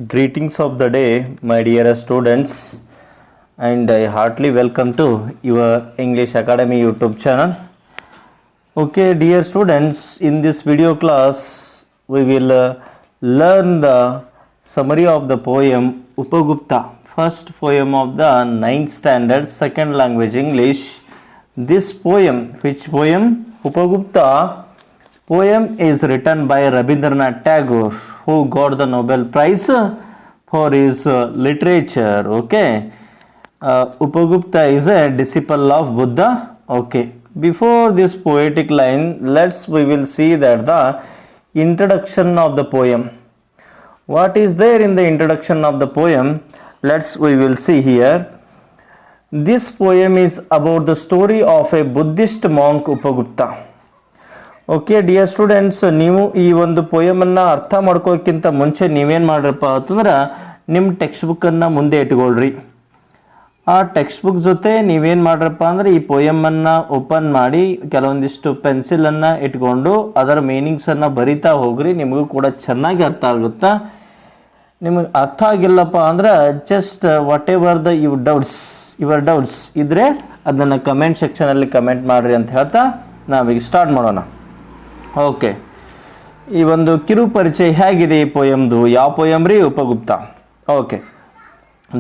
Greetings of the day, my dear students, and I heartily welcome to your English Academy YouTube channel. Okay, dear students, in this video class, we will learn the summary of the poem Upagupta, first poem of the 9th standard, second language English. This poem, which poem? Upagupta. Poem is written by Rabindranath Tagore, who got the Nobel Prize for his literature. Okay, Upagupta is a disciple of Buddha. Okay, before this poetic line, we will see that the introduction of the poem. What is there in the introduction of the poem? We will see here. This poem is about the story of a Buddhist monk Upagupta. Okay dear students, ನೀವು ಈ ಒಂದು ಪೋಯಮನ್ನು ಅರ್ಥ ಮಾಡ್ಕೋಕ್ಕಿಂತ ಮುಂಚೆ ನೀವೇನು ಮಾಡ್ರಪ್ಪ ಅಂತಂದ್ರೆ ನಿಮ್ಮ text ಬುಕ್ಕನ್ನು ಮುಂದೆ ಇಟ್ಕೊಳ್ರಿ. ಆ ಟೆಕ್ಸ್ಟ್ ಬುಕ್ ಜೊತೆ ನೀವೇನು ಮಾಡ್ರಪ್ಪ ಅಂದರೆ ಈ ಪೋಯಮನ್ನು ಓಪನ್ ಮಾಡಿ ಕೆಲವೊಂದಿಷ್ಟು ಪೆನ್ಸಿಲನ್ನು ಇಟ್ಕೊಂಡು ಅದರ ಮೀನಿಂಗ್ಸನ್ನು ಬರಿತಾ ಹೋಗ್ರಿ. ನಿಮಗೂ ಕೂಡ ಚೆನ್ನಾಗಿ ಅರ್ಥ ಆಗುತ್ತಾ. ನಿಮಗೆ ಅರ್ಥ ಆಗಿಲ್ಲಪ್ಪ ಅಂದ್ರೆ just what ever the your doubts ಇದ್ದರೆ ಅದನ್ನು ಕಮೆಂಟ್ ಸೆಕ್ಷನಲ್ಲಿ ಕಮೆಂಟ್ ಮಾಡಿರಿ ಅಂತ ಹೇಳ್ತಾ ನಾವೀಗ ಸ್ಟಾರ್ಟ್ ಮಾಡೋಣ. ಓಕೆ, ಈ ಒಂದು ಕಿರು ಪರಿಚಯ ಹೇಗಿದೆ ಈ ಪೋಯಮ್ದು? ಯಾವ ಪೋಯಮ್ ರೀ? Upagupta. Okay,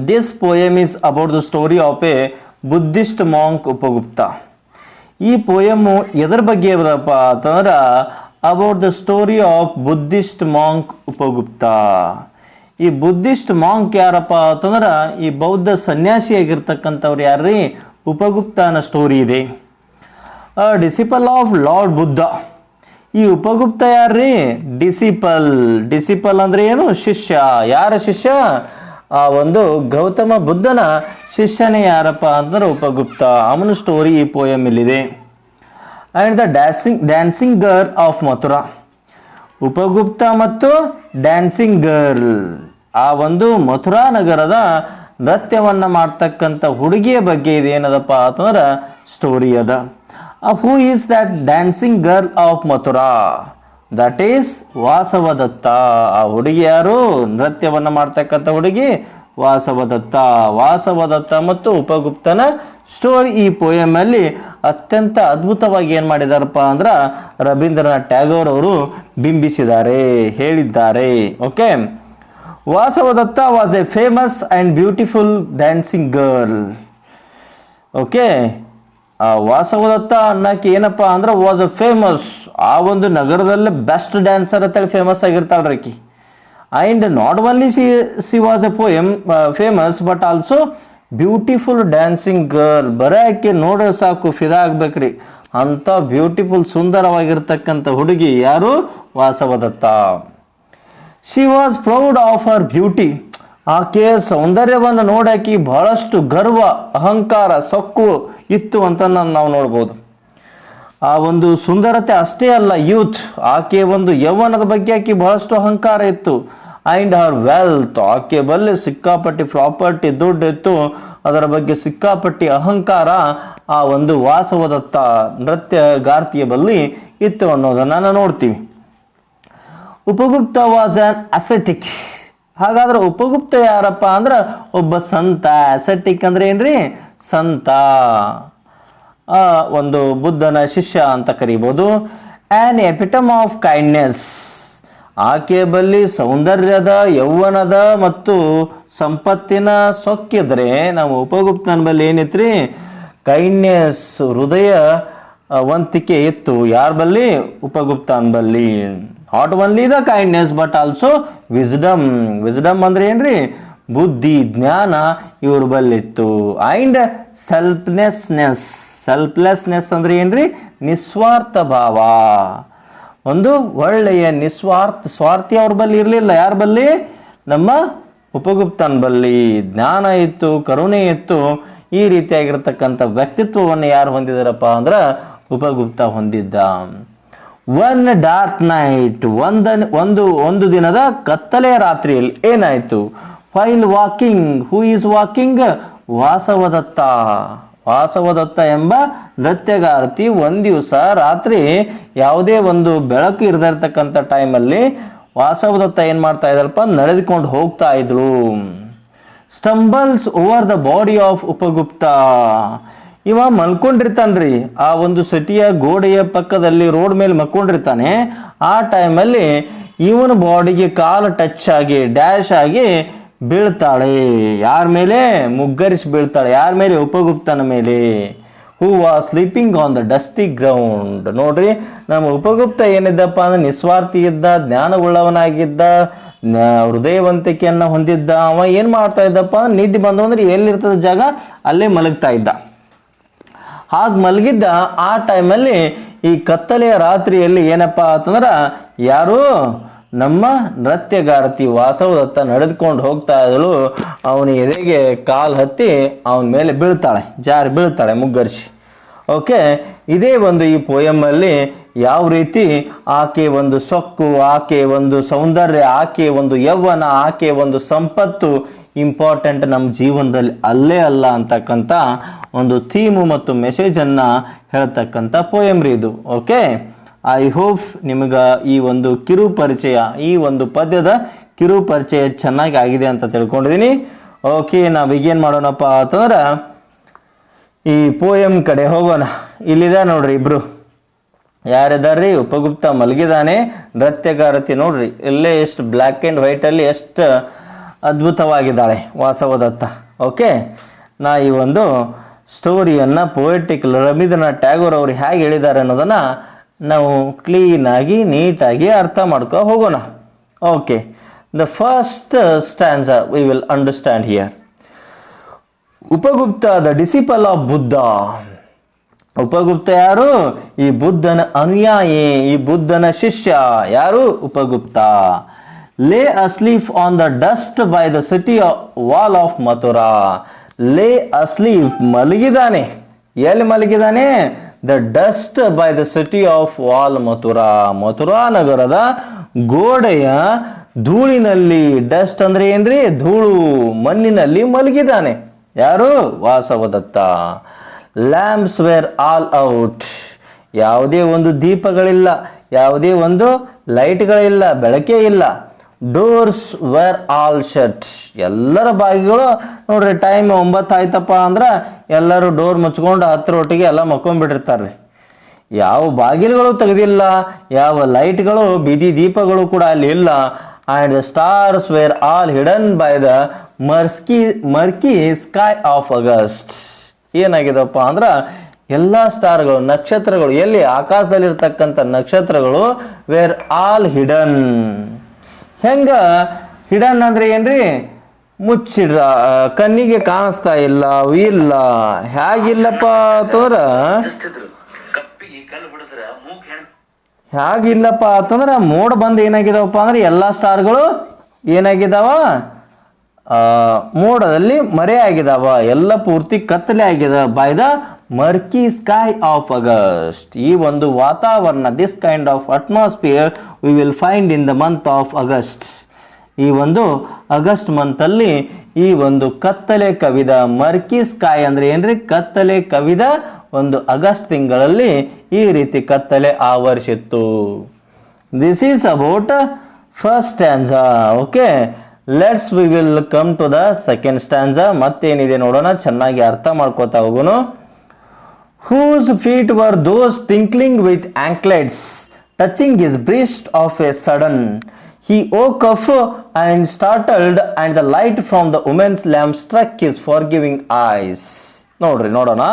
this poem is about the story of A Buddhist monk Upagupta. ಈ ಪೋಯಮ್ಮು ಎದರ ಬಗ್ಗೆ ಇರೋದಪ್ಪ ಅಂತಂದ್ರೆ about the story of Buddhist monk Upagupta. ಈ ಬುದ್ಧಿಸ್ಟ್ ಮಾಂಕ್ ಯಾರಪ್ಪ ಅಂತಂದ್ರೆ ಈ ಬೌದ್ಧ ಸನ್ಯಾಸಿಯಾಗಿರ್ತಕ್ಕಂಥವ್ರು ಯಾರ್ರೀ? ಉಪಗುಪ್ತನ ಸ್ಟೋರಿ ಇದೆ. Decibel of lord Buddha. ಈ ಉಪಗುಪ್ತ ಯಾರ್ರೀ? ಡಿಸಿಪಲ್ ಅಂದ್ರೆ ಏನು? ಶಿಷ್ಯ. ಯಾರ ಶಿಷ್ಯ? ಆ ಒಂದು ಗೌತಮ ಬುದ್ಧನ ಶಿಷ್ಯನೇ ಯಾರಪ್ಪ ಅಂದ್ರೆ ಉಪಗುಪ್ತ. ಅವನ ಸ್ಟೋರಿ ಈ ಪೋಯಮ್ ಇಲ್ಲಿದೆ. And the dancing girl of Mathura. Upagupta ಮತ್ತು ಡ್ಯಾನ್ಸಿಂಗ್ ಗರ್ಲ್, ಆ ಒಂದು ಮಥುರಾ ನಗರದ ನೃತ್ಯವನ್ನ ಮಾಡ್ತಕ್ಕಂಥ ಹುಡುಗಿಯ ಬಗ್ಗೆ ಇದೇನದಪ್ಪ ಅಂತಂದ್ರೆ ಸ್ಟೋರಿ ಅದ. Who is that dancing girl of Mathura? That is Vasavadatta. ಆ ಹುಡುಗಿ ಯಾರು? ನೃತ್ಯವನ್ನು ಮಾಡ್ತಕ್ಕಂಥ ಹುಡುಗಿ ವಾಸವದತ್ತ ಮತ್ತು ಉಪಗುಪ್ತನ ಸ್ಟೋರಿ ಈ ಪೋಯಮ್ ಅಲ್ಲಿ ಅತ್ಯಂತ ಅದ್ಭುತವಾಗಿ ಏನು ಮಾಡಿದಾರಪ್ಪ ಅಂದ್ರೆ ರವೀಂದ್ರನಾಥ್ ಟ್ಯಾಗೋರ್ ಅವರು ಬಿಂಬಿಸಿದ್ದಾರೆ, ಹೇಳಿದ್ದಾರೆ. Okay, Vasavadatta was A famous and beautiful dancing girl. Okay, Vasavadatta ಅನ್ನಕ್ಕೆ ಏನಪ್ಪ ಅಂದ್ರೆ ವಾಸ್ ಅ ಫೇಮಸ್, ಆ ಒಂದು ನಗರದಲ್ಲಿ ಬೆಸ್ಟ್ ಡ್ಯಾನ್ಸರ್ ಅಂತೇಳಿ ಫೇಮಸ್ ಆಗಿರ್ತಾಳ್ರಿ ಆಕಿ. And not only C was A poem famous but also beautiful dancing girl. ಬರೀ ಆಕೆ ನೋಡೋ ಸಾಕು ಫಿದಾ ಆಗ್ಬೇಕ್ರಿ, ಅಂಥ ಬ್ಯೂಟಿಫುಲ್ ಸುಂದರವಾಗಿರ್ತಕ್ಕಂಥ ಹುಡುಗಿ ಯಾರು? Vasavadatta. She was proud of her beauty. ಆಕೆಯ ಸೌಂದರ್ಯವನ್ನು ನೋಡಾಕಿ ಬಹಳಷ್ಟು ಗರ್ವ, ಅಹಂಕಾರ, ಸೊಕ್ಕು ಇತ್ತು ಅಂತ ನಾವು ನೋಡ್ಬೋದು. ಆ ಒಂದು ಸುಂದರತೆ ಅಷ್ಟೇ ಅಲ್ಲ, ಯೂತ್, ಆಕೆಯ ಒಂದು ಯೌವನದ ಬಗ್ಗೆ ಆಕೆ ಬಹಳಷ್ಟು ಅಹಂಕಾರ ಇತ್ತು. ಆ್ಯಂಡ್ ಹರ್ ವೆಲ್ತ್, ಆಕೆ ಬಲ್ಲಿ ಸಿಕ್ಕಾಪಟ್ಟಿ ಪ್ರಾಪರ್ಟಿ, ದುಡ್ಡು ಇತ್ತು, ಅದರ ಬಗ್ಗೆ ಸಿಕ್ಕಾಪಟ್ಟಿ ಅಹಂಕಾರ ಆ ಒಂದು ವಾಸವದತ್ತ ನೃತ್ಯಗಾರ್ತಿಯ ಬಲ್ಲಿ ಇತ್ತು ಅನ್ನೋದನ್ನು ನಾವು ನೋಡ್ತೀವಿ. Upagupta was on acetic. ಹಾಗಾದ್ರೆ ಉಪಗುಪ್ತ ಯಾರಪ್ಪ ಅಂದ್ರೆ ಒಬ್ಬ ಸಂತ. ಅಸೆಟಿಕ್ ಅಂದ್ರೆ ಏನ್ರಿ? ಸಂತ, ಒಂದು ಬುದ್ಧನ ಶಿಷ್ಯ ಅಂತ ಕರಿಬೋದು. An epitome of kindness. ಆಕೆ ಬಲ್ಲಿ ಸೌಂದರ್ಯದ, ಯೌವನದ ಮತ್ತು ಸಂಪತ್ತಿನ ಸೊಕ್ಕಿದ್ರೆ ನಾವು ಉಪಗುಪ್ತನ ಬಲ್ಲಿ ಏನಿತ್ರಿ? ಕೈಂಡ್ನೆಸ್, ಹೃದಯ ವಂತಿಕೆ ಇತ್ತು. ಯಾರ ಬಲ್ಲಿ? ಉಪಗುಪ್ತನ ಬಲ್ಲಿ. Not only the kindness but also wisdom ಅಂದ್ರೆ ಏನ್ರಿ? ಬುದ್ಧಿ, ಜ್ಞಾನ ಇವ್ರ ಬಲ್ಲಿತ್ತು. ಆ್ಯಂಡ್ ಸೆಲ್ಫ್ಲೆಸ್ನೆಸ್ ಅಂದ್ರೆ ಏನ್ರಿ? ನಿಸ್ವಾರ್ಥ ಭಾವ, ಒಂದು ಒಳ್ಳೆಯ ಸ್ವಾರ್ಥಿ ಅವ್ರ ಬಲ್ಲಿ ಇರಲಿಲ್ಲ. ಯಾರ ಬಲ್ಲಿ? ನಮ್ಮ ಉಪಗುಪ್ತನ ಬಲ್ಲಿ ಜ್ಞಾನ ಇತ್ತು, ಕರುಣೆ ಇತ್ತು. ಈ ರೀತಿಯಾಗಿರ್ತಕ್ಕಂಥ ವ್ಯಕ್ತಿತ್ವವನ್ನು ಯಾರು ಹೊಂದಿದಾರಪ್ಪ ಅಂದ್ರೆ ಉಪಗುಪ್ತ ಹೊಂದಿದ್ದ. ಒನ್ ಡಾರ್ಕ್ ನೈಟ್, ಒಂದು ದಿನದ ಕತ್ತಲೆಯ ರಾತ್ರಿಯಲ್ಲಿ ಏನಾಯಿತು? While walking. Who is walking? Vasavadatta ಎಂಬ ನೃತ್ಯಗಾರ್ತಿ ಒಂದು ದಿವಸ ರಾತ್ರಿ ಯಾವುದೇ ಒಂದು ಬೆಳಕು ಇರದಿರ್ತಕ್ಕಂಥ ಟೈಮಲ್ಲಿ ವಾಸವದತ್ತ ಏನು ಮಾಡ್ತಾ ಇದ್ದಲ್ಪ, ನಡೆದುಕೊಂಡು ಹೋಗ್ತಾ ಇದ್ರು. Stumbles over the body of Upagupta. ಇವ ಮಲ್ಕೊಂಡಿರ್ತಾನ್ರಿ, ಆ ಒಂದು ಸಿಟಿಯ ಗೋಡೆಯ ಪಕ್ಕದಲ್ಲಿ ರೋಡ್ ಮೇಲೆ ಮಲ್ಕೊಂಡಿರ್ತಾನೆ. ಆ ಟೈಮಲ್ಲಿ ಇವನ ಬಾಡಿಗೆ ಕಾಲು ಟಚ್ ಆಗಿ ಡ್ಯಾಶ್ ಆಗಿ ಬೀಳ್ತಾಳೆ. ಯಾರ ಮೇಲೆ? ಮುಗ್ಗರಿಸಿ ಬೀಳ್ತಾಳೆ. ಯಾರ ಮೇಲೆ? ಉಪಗುಪ್ತನ ಮೇಲೆ. Who was sleeping on the dusty ground. ನೋಡ್ರಿ, ನಮ್ಮ ಉಪಗುಪ್ತ ಏನಿದ್ದಪ್ಪ ಅಂದ್ರೆ ನಿಸ್ವಾರ್ಥಿ ಇದ್ದ, ಜ್ಞಾನವುಳ್ಳವನಾಗಿದ್ದ, ಹೃದಯವಂತಿಕೆಯನ್ನು ಹೊಂದಿದ್ದ. ಅವ ಏನು ಮಾಡ್ತಾ ಇದ್ದಪ್ಪ ಅಂದ್ರೆ ನಿದ್ದೆ ಬಂದು ಅಂದ್ರೆ ಎಲ್ಲಿರ್ತದ ಜಾಗ ಅಲ್ಲೇ ಮಲಗ್ತಾ ಇದ್ದ. ಹಾಗೆ ಮಲಗಿದ್ದ ಆ ಟೈಮಲ್ಲಿ ಈ ಕತ್ತಲೆಯ ರಾತ್ರಿಯಲ್ಲಿ ಏನಪ್ಪ ಅಂತಂದ್ರೆ ಯಾರು ನಮ್ಮ ನೃತ್ಯಗಾರತಿ ವಾಸವದತ್ತ ನಡೆದುಕೊಂಡು ಹೋಗ್ತಾ ಇದ್ದಳು. ಅವನ ಎದೆಗೆ ಕಾಲು ಹತ್ತಿ ಅವನ ಮೇಲೆ ಬೀಳ್ತಾಳೆ, ಜಾರಿ ಬೀಳ್ತಾಳೆ ಮುಗ್ಗರಿಸಿ. ಓಕೆ, ಇದೇ ಒಂದು ಈ ಪೋಯಮಲ್ಲಿ ಯಾವ ರೀತಿ ಆಕೆ ಒಂದು ಸೊಕ್ಕು, ಆಕೆ ಒಂದು ಸೌಂದರ್ಯ, ಆಕೆ ಒಂದು ಯೌವನ, ಆಕೆ ಒಂದು ಸಂಪತ್ತು ಇಂಪಾರ್ಟೆಂಟ್ ನಮ್ಮ ಜೀವನದಲ್ಲಿ ಅಲ್ಲೇ ಅಲ್ಲ ಅಂತಕ್ಕಂಥ ಒಂದು ಥೀಮು ಮತ್ತು ಮೆಸೇಜನ್ನು ಹೇಳ್ತಕ್ಕಂಥ ಪೋಯಮ್ರಿ ಇದು. ಓಕೆ, ಐ ಹೋಪ್ ನಿಮಗೆ ಈ ಒಂದು ಕಿರು ಪರಿಚಯ, ಈ ಒಂದು ಪದ್ಯದ ಕಿರು ಪರಿಚಯ ಚೆನ್ನಾಗಿ ಆಗಿದೆ ಅಂತ ತಿಳ್ಕೊಂಡಿದ್ದೀನಿ. ಓಕೆ, ನಾವು ಈಗೇನು ಮಾಡೋಣಪ್ಪ ಅಂತಂದ್ರೆ ಈ ಪೋಯಮ್ ಕಡೆ ಹೋಗೋಣ. ಇಲ್ಲಿದೆ ನೋಡ್ರಿ ಇಬ್ರು, ಯಾರಿದಾರ್ರಿ? ಉಪಗುಪ್ತ ಮಲಗಿದಾನೆ, ನೃತ್ಯಗಾರತಿ ನೋಡ್ರಿ ಇಲ್ಲೇ ಎಷ್ಟು ಬ್ಲ್ಯಾಕ್ ಆ್ಯಂಡ್ ವೈಟಲ್ಲಿ ಎಷ್ಟು ಅದ್ಭುತವಾಗಿದ್ದಾಳೆ ವಾಸವದತ್ತ. ಓಕೆ, ನಾ ಈ ಒಂದು ಸ್ಟೋರಿಯನ್ನು ಪೊಯೆಟಿಕ್ ರವೀಂದ್ರನಾಥ್ ಟ್ಯಾಗೋರ್ ಅವರು ಹೇಗೆ ಹೇಳಿದ್ದಾರೆ ಅನ್ನೋದನ್ನು ನಾವು ಕ್ಲೀನಾಗಿ ನೀಟಾಗಿ ಅರ್ಥ ಮಾಡ್ಕೊ ಹೋಗೋಣ. Okay, the first stanza we will understand here. Upagupta the disciple of Buddha. Upagupta ಯಾರು? ಈ ಬುದ್ಧನ ಅನುಯಾಯಿ, ಈ ಬುದ್ಧನ ಶಿಷ್ಯ. ಯಾರು? Upagupta. Lay asleep on the dust by the city wall of Mathura. Lay asleep ಮಲಗಿದಾನೆ. ಎಲ್ಲಿ ಮಲಗಿದಾನೆ? The dust by the city of wall Mathura. Mathura ನಗರದ ಗೋಡೆಯ ಧೂಳಿನಲ್ಲಿ. ಡಸ್ಟ್ ಅಂದ್ರೆ ಏನ್ರಿ? ಧೂಳು, ಮಣ್ಣಿನಲ್ಲಿ ಮಲಗಿದಾನೆ. ಯಾರು? Vasavadatta. Lamps were all out. ಯಾವುದೇ ಒಂದು ದೀಪಗಳಿಲ್ಲ, ಯಾವುದೇ ಒಂದು ಲೈಟ್ಗಳಿಲ್ಲ, ಬೆಳಕೇ ಇಲ್ಲ. Doors were all shut. ಎಲ್ಲರ ಬಾಗಿಗಳು ನೋಡ್ರಿ, ಟೈಮ್ 9 ಆಯ್ತಪ್ಪ ಅಂದ್ರೆ ಎಲ್ಲರೂ ಡೋರ್ ಮುಚ್ಕೊಂಡು ಹತ್ತರೊಟ್ಟಿಗೆ ಎಲ್ಲ ಮಕ್ಕೊಂಡ್ಬಿಟ್ಟಿರ್ತಾರೆ. ಯಾವ ಬಾಗಿಲುಗಳು ತೆಗೆದಿಲ್ಲ, ಯಾವ ಲೈಟ್ಗಳು, ಬೀದಿ ದೀಪಗಳು ಕೂಡ ಅಲ್ಲಿ ಇಲ್ಲ. And the stars were all hidden by the murky sky of August. ಏನಾಗಿದಪ್ಪ ಅಂದ್ರೆ ಎಲ್ಲ ಸ್ಟಾರ್ಗಳು, ನಕ್ಷತ್ರಗಳು, ಎಲ್ಲಿ ಆಕಾಶದಲ್ಲಿರ್ತಕ್ಕಂಥ ನಕ್ಷತ್ರಗಳು ವೇರ್ ಆಲ್ ಹಿಡನ್. ಹೆಂಗ ಹಿಡನ್ ಅಂದ್ರೆ ಏನ್ರಿ? ಮುಚ್ಚಿಡ್ರ, ಕಣ್ಣಿಗೆ ಕಾಣಿಸ್ತಾ ಇಲ್ಲ, ಇಲ್ಲ. ಹೇಗಿಲ್ಲಪ್ಪ ಅಂತಂದ್ರೆ ಹೇಗಿಲ್ಲಪ್ಪ ಅಂತಂದ್ರೆ ಮೋಡ ಬಂದು ಏನಾಗಿದಾವಪ್ಪ ಅಂದ್ರೆ ಎಲ್ಲ ಸ್ಟಾರ್ಗಳು ಏನಾಗಿದಾವ? ಮೋಡದಲ್ಲಿ ಮರೆ ಆಗಿದಾವ, ಎಲ್ಲ ಪೂರ್ತಿ ಕತ್ತಲೆ ಆಗಿದೆ. By the murky sky of August. ಈ ಒಂದು ವಾತಾವರಣ, this kind of atmosphere we will find in the month of August. ಈ ಒಂದು ಆಗಸ್ಟ್ ಮಂತಲ್ಲಿ ಈ ಒಂದು ಕತ್ತಲೆ ಕವಿದ, ಮರ್ಕಿ ಸ್ಕೈ ಅಂದ್ರೆ ಏನ್ರಿ? ಕತ್ತಲೆ ಕವಿದ ಒಂದು ಆಗಸ್ಟ್ ತಿಂಗಳಲ್ಲಿ ಈ ರೀತಿ ಕತ್ತಲೆ ಆವರಿಸಿತ್ತು. This is about first stanza. Okay, let's we will come to the second stanza. ಮತ್ತೇನಿದೆ ನೋಡೋಣ, ಚೆನ್ನಾಗಿ ಅರ್ಥ ಮಾಡ್ಕೋತಾ ಹೋಗೋಣ. Whose feet were those tinkling with anklets, touching his breast of a sudden? He woke up and startled, and the light from the woman's lamp struck his forgiving eyes. ನೋಡ್ರಿ, ನೋಡೋಣ.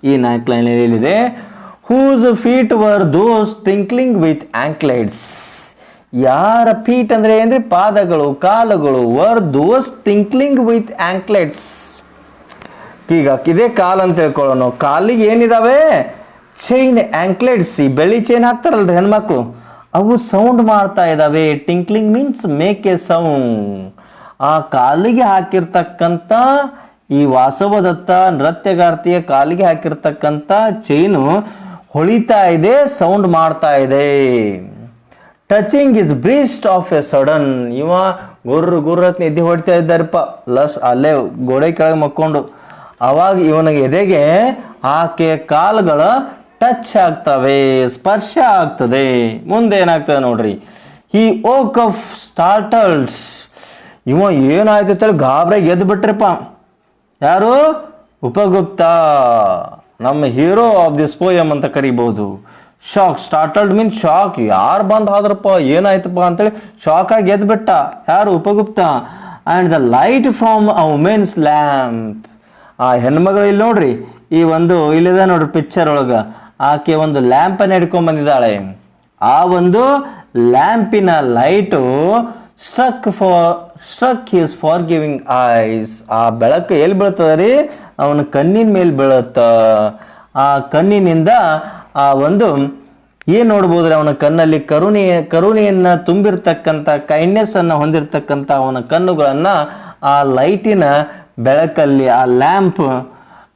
ಈ 9th line ಏನಿದೆ? Whose feet were those tinkling with anklets. ಯಾರ feet ಅಂದ್ರೆ ಏನ್ರಿ? ಪಾದಗಳು, ಕಾಲುಗಳು. Var those tinkling with anklets. ಈಗ ಇದೇ ಕಾಲ್ ಅಂತ ಹೇಳ್ಕೊಳ್ಳೋಣ. ಕಾಲಿಗೆ ಏನಿದಾವೆ? Chain, anklets. ಈ ಬೆಳ್ಳಿ ಚೈನ್ ಹಾಕ್ತಾರಲ್ರಿ ಹೆಣ್ಮಕ್ಳು, ಅವು ಸೌಂಡ್ ಮಾಡ್ತಾ ಇದ್ದಾವೆ. Tinkling means make A sound. ಆ ಕಾಲಿಗೆ ಹಾಕಿರ್ತಕ್ಕಂಥ ಈ ವಾಸವದತ್ತ ನೃತ್ಯಗಾರ್ತಿಯ ಕಾಲಿಗೆ ಹಾಕಿರ್ತಕ್ಕಂಥ ಚೈನು ಹೊಳಿತಾ ಇದೆ, ಸೌಂಡ್ ಮಾಡ್ತಾ ಇದೆ. Touching is breast of A sudden. ಇವ ಗುರ್ರತ್ ನಿದ್ದೆ ಹೊಡಿತಾ ಇದ್ದಾರಪ್ಪ, ಅಲ್ಲೇ ಗೋಡೆ ಕೆಳಗೆ ಮಕ್ಕೊಂಡು. ಅವಾಗ ಇವನಿಗೆ ಎದೆಗೆ ಆಕೆ ಕಾಲುಗಳ ಟಚ್ ಆಗ್ತವೆ, ಸ್ಪರ್ಶ ಆಗ್ತದೆ. ಮುಂದೆ ಏನಾಗ್ತದೆ ನೋಡ್ರಿ. ಹಿ ಓಕ್ ಆಫ್ ಸ್ಟಾರ್ಟಲ್ಸ್. ಇವ ಏನಾಯ್ತು ಅಂತೇಳಿ ಗಾಬ್ರಾಗಿ ಎದ್ದು ಬಿಟ್ರಪ್ಪ. ಯಾರು? ಉಪಗುಪ್ತ, ನಮ್ಮ ಹೀರೋ ಆಫ್ ದಿಸ್ ಪೋಯಮ್ ಅಂತ ಕರಿಬಹುದು. Shock, startled means shock. ಯಾರು ಬಂದು ಹೋದ್ರಪ್ಪ, ಏನಾಯ್ತಪ್ಪ ಅಂತೇಳಿ ಶಾಕ್ ಆಗಿ ಎದ್ದು ಬಿಟ್ಟ. ಯಾರು? Upagupta. And the light from a women's lamp. ಆ ಹೆಣ್ಮಗಳು ಇಲ್ಲಿ ನೋಡ್ರಿ, ಈ ಒಂದು ಇಲ್ಲಿದೆ ನೋಡ್ರಿ ಪಿಕ್ಚರ್ ಒಳಗೆ, ಆಕೆ ಒಂದು ಲ್ಯಾಂಪನ್ನು ಹಿಡ್ಕೊಂಡ್ ಬಂದಿದ್ದಾಳೆ. ಆ ಒಂದು ಲ್ಯಾಂಪಿನ light struck his forgiving eyes. ಆ ಬೆಳಕು ಎಲ್ಲಿ ಬೀಳ್ತದ ರೀ? ಅವನ ಕಣ್ಣಿನ ಮೇಲೆ ಬೀಳುತ್ತ. ಆ ಕಣ್ಣಿನಿಂದ ಆ ಒಂದು ಏನು ನೋಡ್ಬೋದ್ರಿ, ಅವನ ಕಣ್ಣಲ್ಲಿ ಕರುಣೆಯನ್ನು ತುಂಬಿರ್ತಕ್ಕಂಥ, ಕೈಂಡ್ನೆಸ್ ಅನ್ನು ಹೊಂದಿರತಕ್ಕಂಥ ಅವನ ಕಣ್ಣುಗಳನ್ನು ಆ ಲೈಟಿನ ಬೆಳಕಲ್ಲಿ, ಆ ಲ್ಯಾಂಪ್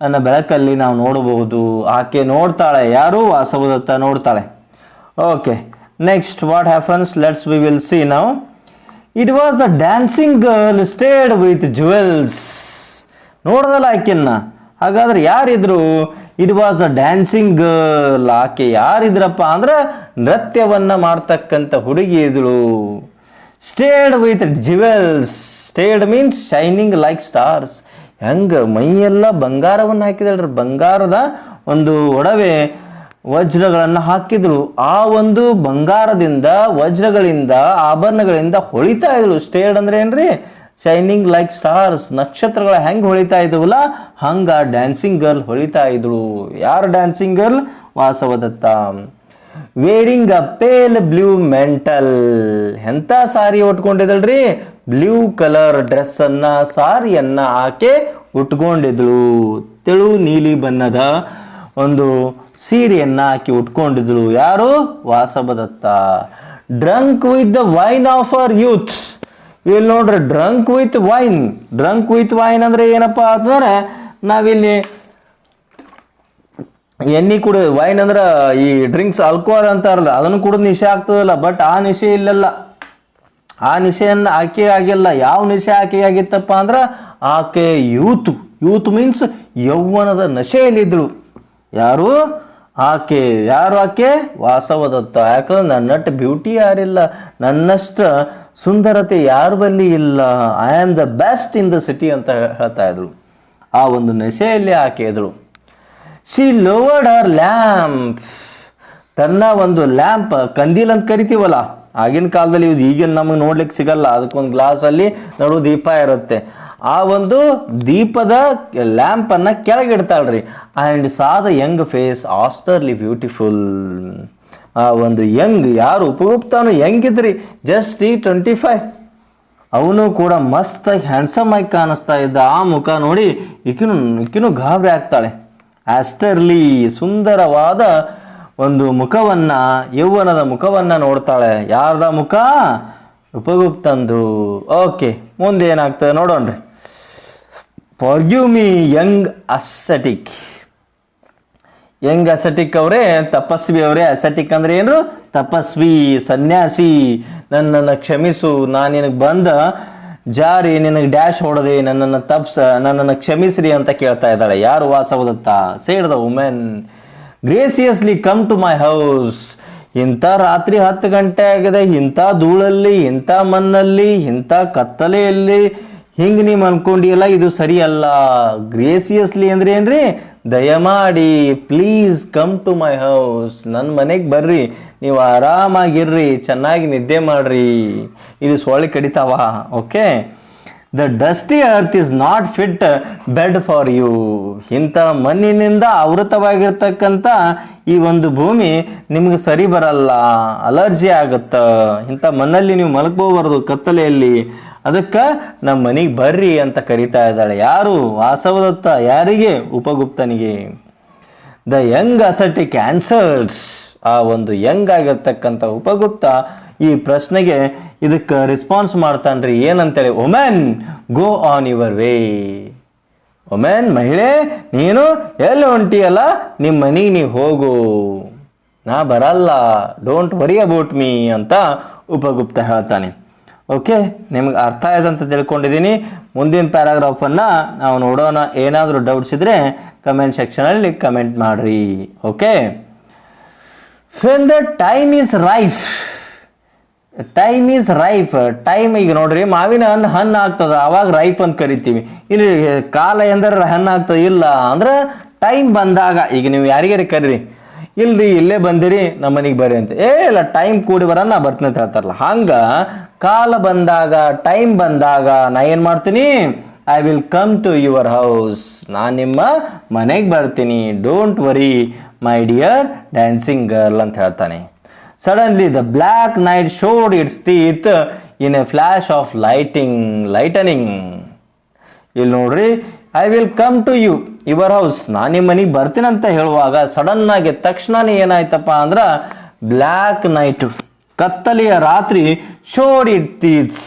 ಅನ್ನ ಬೆಳಕಲ್ಲಿ ನಾವು ನೋಡಬಹುದು. ಆಕೆ ನೋಡ್ತಾಳೆ. ಯಾರು? ವಾಸವದತ್ತ ನೋಡ್ತಾಳೆ. Okay, next what happens, let's we will see now. It was the dancing girl stayed with jewels. ನೋಡ್ದಲ್ಲ ಆಕೆನ್ನ. ಹಾಗಾದ್ರೆ ಯಾರಿದ್ರು? It was the dancing girl. ಆಕೆ ಯಾರಿದ್ರಪ್ಪ ಅಂದ್ರೆ ನೃತ್ಯವನ್ನ ಮಾಡ್ತಕ್ಕಂಥ ಹುಡುಗಿ ಇದ್ಳು. Stayed with jewels. Stayed means shining like stars. ಹೆಂಗೆ ಮೈಯೆಲ್ಲ ಬಂಗಾರವನ್ನು ಹಾಕಿದಳ್ರಿ, ಬಂಗಾರದ ಒಂದು ಒಡವೆ ವಜ್ರಗಳನ್ನು ಹಾಕಿದಳು. ಆ ಒಂದು ಬಂಗಾರದಿಂದ, ವಜ್ರಗಳಿಂದ, ಆಭರಣಗಳಿಂದ ಹೊಳಿತಾ ಇದ್ಳು. ಸ್ಟೇಡ್ ಅಂದ್ರೆ ಏನ್ರಿ? Shining like stars. ನಕ್ಷತ್ರಗಳ ಹೆಂಗೆ ಹೊಳಿತಾ ಇದ್ವಲ್ಲ ಹಂಗ ಡ್ಯಾನ್ಸಿಂಗ್ ಗರ್ಲ್ ಹೊಳಿತಾ ಇದ್ಳು. ಯಾರು dancing girl? Vasavadatta. Wearing a pale blue mantle. ಎಂತ ಸಾರಿ ಉಟ್ಕೊಂಡಿದಳ್ರಿ? ಬ್ಲೂ ಕಲರ್ ಡ್ರೆಸ್ ಅನ್ನ, ಸಾರಿಯನ್ನ ಆಕೆ ಉಟ್ಕೊಂಡಿದ್ಳು. ತೆಳು ನೀಲಿ ಬಣ್ಣದ ಒಂದು ಸೀರೆಯನ್ನ ಆಕೆ ಉಟ್ಕೊಂಡಿದ್ಳು. ಯಾರು? Vasavadatta. Drunk with the wine of our youth. ಇಲ್ಲಿ ನೋಡ್ರಿ, drunk with wine. Drunk with wine ಅಂದ್ರೆ ಏನಪ್ಪಾ ಅಂತಂದ್ರೆ, ನಾವಿಲ್ಲಿ ಎಣ್ಣೆ ಕುಡಿ, ವೈನ್ ಅಂದ್ರೆ ಈ ಡ್ರಿಂಕ್ಸ್ ಆಲ್ಕೋಹಾಲ್ ಅಂತಾರಲ್ಲ, ಅದನ್ನು ಕುಡಿದು ನಿಶೆ ಆಗ್ತದಲ್ಲ. ಬಟ್ ಆ ನಿಶೆ ಇಲ್ಲೆಲ್ಲ. ಆ ನಿಶೆಯನ್ನು ಆಕೆ ಆಗಿಲ್ಲ. ಯಾವ ನಿಶೆ ಆಕೆ ಆಗಿತ್ತಪ್ಪ ಅಂದ್ರೆ, ಆಕೆ ಯೂತ್ ಮೀನ್ಸ್ ಯೌವನದ ನಶೆಯಲ್ಲಿದ್ದಳು. ಯಾರು? ಆಕೆ. ಯಾರು ಆಕೆ? ವಾಸವದತ್ತ. ಯಾಕಂದ್ರೆ ನನ್ನಟ್ಟು ಬ್ಯೂಟಿ ಯಾರಿಲ್ಲ, ನನ್ನಷ್ಟು ಸುಂದರತೆ ಯಾರ ಬಲ್ಲಿ ಇಲ್ಲ. I am the best in the city ಅಂತ ಹೇಳ್ತಾ ಇದ್ರು. ಆ ಒಂದು ನಶೆಯಲ್ಲಿ ಆಕೆ ಇದ್ಳು. She lowered her lamp. ತನ್ನ ಒಂದು ಲ್ಯಾಂಪ್, ಕಂದೀಲ್ ಅಂತ ಕರಿತೀವಲ್ಲ ಆಗಿನ ಕಾಲದಲ್ಲಿ, ಈಗಿನ ನಮಗೆ ನೋಡ್ಲಿಕ್ಕೆ ಸಿಗಲ್ಲ. ಅದಕ್ಕೊಂದು ಗ್ಲಾಸಲ್ಲಿ ನಡು ದೀಪ ಇರುತ್ತೆ. ಆ ಒಂದು ದೀಪದ ಲ್ಯಾಂಪನ್ನು ಕೆಳಗಿಡ್ತಾಳ್ರಿ. And saw the young face austerely beautiful. ಆ ಒಂದು ಯಂಗ್, ಯಾರು? ಉಪಗುಪ್ತನು ಯಂಗ್ ಇದ್ರಿ, ಜಸ್ಟ್ 25. ಅವನು ಕೂಡ ಮಸ್ತಾಗಿ ಹ್ಯಾಂಡ್ಸಮ್ ಆಗಿ ಕಾಣಿಸ್ತಾ ಇದ್ದ. ಆ ಮುಖ ನೋಡಿ ಈಕಿನೂ ಗಾಬರಿ ಆಗ್ತಾಳೆ. ಆಸ್ಟರ್ಲಿ, ಸುಂದರವಾದ ಒಂದು ಮುಖವನ್ನ, ಯೌವನದ ಮುಖವನ್ನ ನೋಡ್ತಾಳೆ. ಯಾರ್ದ ಮುಖ? ಉಪಗುಪ್ತಂದು. ಓಕೆ, ಮುಂದೆ ಏನಾಗ್ತದೆ ನೋಡೋಣ್ರಿ. Forgive me young ascetic. Young ascetic ಅವರೇ, ತಪಸ್ವಿ ಅವರೇ. ಅಸೆಟಿಕ್ ಅಂದ್ರೆ ಏನು? ತಪಸ್ವಿ, ಸನ್ಯಾಸಿ. ನನ್ನನ್ನು ಕ್ಷಮಿಸು, ನಾನು ನಿನಗೆ ಬಂದ ಜಾರಿ ನಿನಗೆ ಡ್ಯಾಶ್ ಹೊಡೆದೆ, ನನ್ನನ್ನು ಕ್ಷಮಿಸ್ರಿ ಅಂತ ಕೇಳ್ತಾ ಇದ್ದಾಳೆ. ಯಾರು? Vasavadatta. Said the women graciously come to my house. ಇಂಥ ರಾತ್ರಿ 10 ಗಂಟೆ ಆಗಿದೆ, ಇಂಥ ಧೂಳಲ್ಲಿ, ಇಂಥ ಮಣ್ಣಲ್ಲಿ, ಇಂಥ ಕತ್ತಲೆಯಲ್ಲಿ ಹಿಂಗೆ ನೀವು ಅನ್ಕೊಂಡಿಯಲ್ಲ, ಇದು ಸರಿಯಲ್ಲ. ಗ್ರೇಸಿಯಸ್ಲಿ ಅಂದ್ರೆ ಏನ್ರಿ? ದಯಮಾಡಿ, please come to my house. ನನ್ನ ಮನೆಗೆ ಬರ್ರಿ, ನೀವು ಆರಾಮಾಗಿರ್ರಿ, ಚೆನ್ನಾಗಿ ನಿದ್ದೆ ಮಾಡ್ರಿ, ಇದು ಸೊಳ್ಳೆ ಕಡಿತಾವ. Okay. The dusty earth is not fit bed for you. ಇಂಥ ಮಣ್ಣಿನಿಂದ ಆವೃತವಾಗಿರ್ತಕ್ಕಂಥ ಈ ಒಂದು ಭೂಮಿ ನಿಮ್ಗೆ ಸರಿ ಬರಲ್ಲ, ಅಲರ್ಜಿ ಆಗುತ್ತ. ಇಂಥ ಮಣ್ಣಲ್ಲಿ ನೀವು ಮಲಗ್ಬೋಬಾರ್ದು, ಕತ್ತಲೆಯಲ್ಲಿ. ಅದಕ್ಕೆ ನಮ್ಮ ಮನೆಗೆ ಬರ್ರಿ ಅಂತ ಕರಿತಾ ಇದ್ದಾಳೆ. ಯಾರು? ವಾಸವದತ್ತ. ಯಾರಿಗೆ? ಉಪಗುಪ್ತನಿಗೆ. The young ascetic answers. ಆ ಒಂದು ಯಂಗ್ ಆಗಿರ್ತಕ್ಕಂಥ ಉಪಗುಪ್ತ ಈ ಪ್ರಶ್ನೆಗೆ ಇದಕ್ಕೆ ರೆಸ್ಪಾನ್ಸ್ ಮಾಡ್ತಾನ್ರಿ. ಏನಂತೇಳಿ? Woman go on your way. Woman, ಮಹಿಳೆ, ನೀನು ಎಲ್ಲಿ ಹೊಂಟಿಯಲ್ಲ, ನಿಮ್ಮ ಮನೆಗೆ ನೀವು ಹೋಗು, ನಾ ಬರಲ್ಲ, ಡೋಂಟ್ ವರಿ ಅಬೌಟ್ ಮೀ ಅಂತ ಉಪಗುಪ್ತ ಹೇಳ್ತಾನೆ. ಓಕೆ, ನಿಮ್ಗೆ ಅರ್ಥ ಆಯ್ತು ಅಂತ ತಿಳ್ಕೊಂಡಿದ್ದೀನಿ. ಮುಂದಿನ ಪ್ಯಾರಾಗ್ರಾಫನ್ನು ನಾವು ನೋಡೋಣ. ಏನಾದರೂ ಡೌಟ್ಸ್ ಇದ್ದರೆ ಕಮೆಂಟ್ ಸೆಕ್ಷನಲ್ಲಿ ಕಮೆಂಟ್ ಮಾಡಿರಿ. Okay. When the time is ripe. Time is ripe. Time ಈಗ ನೋಡ್ರಿ, ಮಾವಿನ ಹಣ್ಣು ಆಗ್ತದ ಅವಾಗ ರೈಪ್ ಅಂತ ಕರಿತೀವಿ. ಇಲ್ಲಿ ಕಾಲ ಎಂದರೆ ಹಣ್ಣು ಆಗ್ತದೆ ಇಲ್ಲ ಅಂದ್ರೆ ಟೈಮ್ ಬಂದಾಗ. ಈಗ ನೀವು ಯಾರಿಗಾರಿ ಕರೀರಿ, ಇಲ್ರಿ ಇಲ್ಲೇ ಬಂದಿರಿ ನಮ್ಮ ಮನೆಗೆ ಬರ್ರಿ ಅಂತ, ಇಲ್ಲ ಟೈಮ್ ಕೂಡಿ ಬರ ನಾ ಬರ್ತೀನಿ ಅಂತ ಹೇಳ್ತಾರಲ್ಲ, ಹಂಗೆ ಕಾಲ ಬಂದಾಗ ಟೈಮ್ ಬಂದಾಗ ನಾ ಏನು ಮಾಡ್ತೀನಿ, I will come to your house, ನಾನು ನಿಮ್ಮ ಮನೆಗೆ ಬರ್ತೀನಿ, don't worry my dear dancing girl ಅಂತ ಹೇಳ್ತಾನೆ. Suddenly the black night showed its teeth in a flash of lightning. ಇಲ್ಲಿ ನೋಡ್ರಿ, I will come to your house, ನಾನು ನಿಮ್ಮ ಮನೆಗೆ ಬರ್ತೀನಿ ಅಂತ ಹೇಳುವಾಗ ಸಡನ್ನಾಗಿ ತಕ್ಷಣನೇ ಏನಾಯ್ತಪ್ಪ ಅಂದ್ರೆ ಬ್ಲ್ಯಾಕ್ ನೈಟ್, ಕತ್ತಲೆಯ ರಾತ್ರಿ, ಶೋಡ್ ಇಟ್ ಟೀತ್ಸ್.